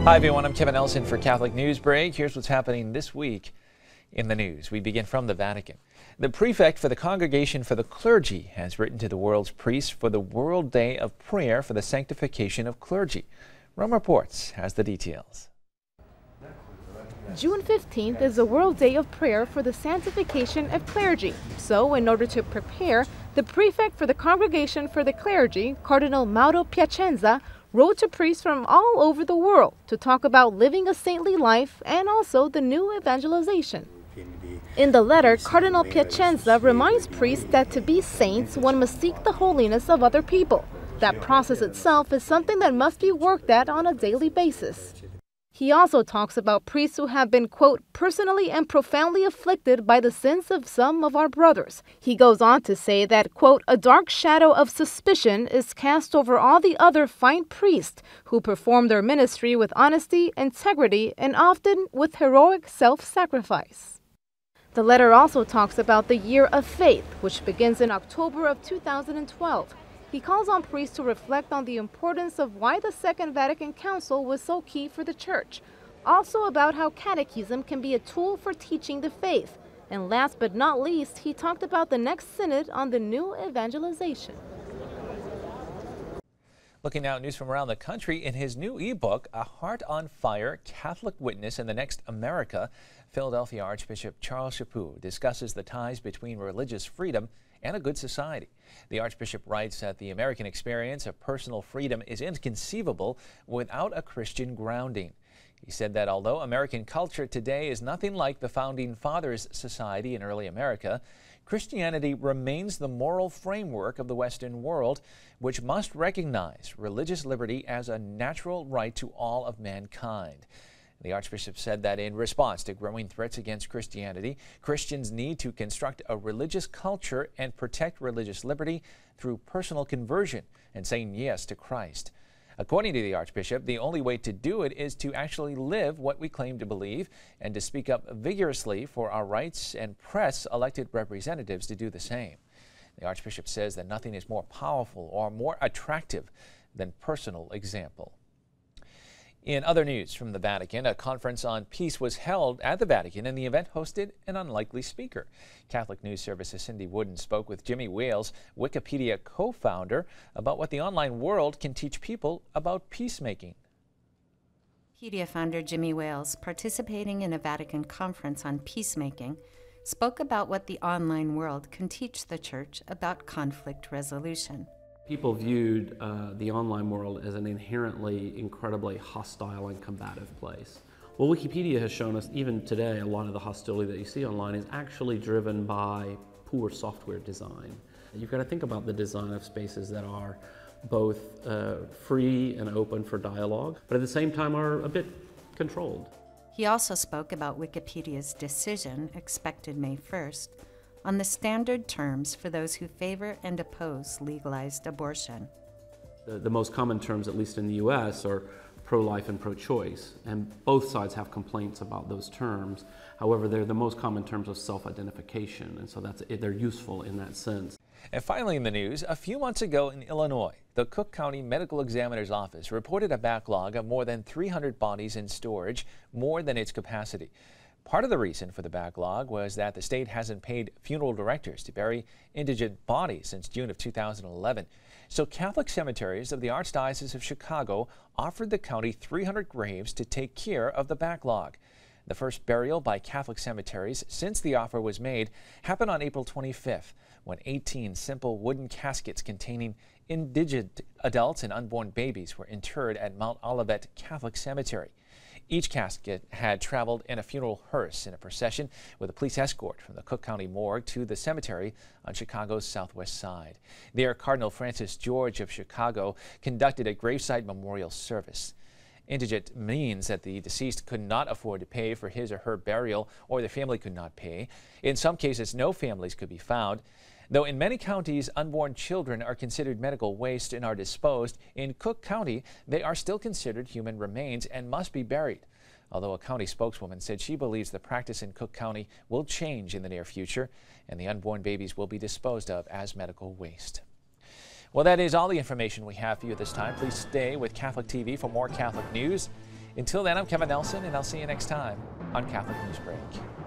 Hi everyone, I'm Kevin Elson for Catholic Newsbreak. Here's what's happening this week in the news. We begin from the Vatican. The prefect for the Congregation for the Clergy has written to the world's priests for the World Day of Prayer for the Sanctification of Clergy. Rome Reports has the details. June 15th is the World Day of Prayer for the Sanctification of Clergy. So, in order to prepare, the prefect for the Congregation for the Clergy, Cardinal Mauro Piacenza, wrote to priests from all over the world to talk about living a saintly life and also the new evangelization. In the letter, Cardinal Piacenza reminds priests that to be saints, one must seek the holiness of other people. That process itself is something that must be worked at on a daily basis. He also talks about priests who have been, quote, personally and profoundly afflicted by the sins of some of our brothers. He goes on to say that, quote, a dark shadow of suspicion is cast over all the other fine priests who perform their ministry with honesty, integrity, and often with heroic self-sacrifice. The letter also talks about the Year of Faith, which begins in October of 2012. He calls on priests to reflect on the importance of why the Second Vatican Council was so key for the Church. Also about how catechism can be a tool for teaching the faith. And last but not least, he talked about the next synod on the new evangelization. Looking now at news from around the country, in his new ebook, A Heart on Fire, Catholic Witness in the Next America, Philadelphia Archbishop Charles Chaput discusses the ties between religious freedom and a good society. The Archbishop writes that the American experience of personal freedom is inconceivable without a Christian grounding. He said that although American culture today is nothing like the Founding Fathers' society in early America, Christianity remains the moral framework of the Western world, which must recognize religious liberty as a natural right to all of mankind. The Archbishop said that in response to growing threats against Christianity, Christians need to construct a religious culture and protect religious liberty through personal conversion and saying yes to Christ. According to the Archbishop, the only way to do it is to actually live what we claim to believe and to speak up vigorously for our rights and press elected representatives to do the same. The Archbishop says that nothing is more powerful or more attractive than personal example. In other news from the Vatican, a conference on peace was held at the Vatican, and the event hosted an unlikely speaker. Catholic News Service's Cindy Wooden spoke with Jimmy Wales, Wikipedia co-founder, about what the online world can teach people about peacemaking. Wikipedia founder Jimmy Wales, participating in a Vatican conference on peacemaking, spoke about what the online world can teach the Church about conflict resolution. People viewed the online world as an inherently incredibly hostile and combative place. Well, Wikipedia has shown us even today a lot of the hostility that you see online is actually driven by poor software design. You've got to think about the design of spaces that are both free and open for dialogue, but at the same time are a bit controlled. He also spoke about Wikipedia's decision, expected May 1st, on the standard terms for those who favor and oppose legalized abortion. The most common terms, at least in the US, are pro-life and pro-choice, and both sides have complaints about those terms. However, they're the most common terms of self-identification, and so they're useful in that sense. And finally in the news, a few months ago in Illinois, the Cook County Medical Examiner's Office reported a backlog of more than 300 bodies in storage, more than its capacity. Part of the reason for the backlog was that the state hasn't paid funeral directors to bury indigent bodies since June of 2011. So Catholic cemeteries of the Archdiocese of Chicago offered the county 300 graves to take care of the backlog. The first burial by Catholic cemeteries since the offer was made happened on April 25th, when 18 simple wooden caskets containing indigent adults and unborn babies were interred at Mount Olivet Catholic Cemetery. Each casket had traveled in a funeral hearse in a procession with a police escort from the Cook County morgue to the cemetery on Chicago's southwest side. There, Cardinal Francis George of Chicago conducted a graveside memorial service. Indigent means that the deceased could not afford to pay for his or her burial, or the family could not pay. In some cases, no families could be found. Though in many counties, unborn children are considered medical waste and are disposed, in Cook County, they are still considered human remains and must be buried. Although a county spokeswoman said she believes the practice in Cook County will change in the near future, and the unborn babies will be disposed of as medical waste. Well, that is all the information we have for you this time. Please stay with Catholic TV for more Catholic news. Until then, I'm Kevin Nelson, and I'll see you next time on Catholic Newsbreak.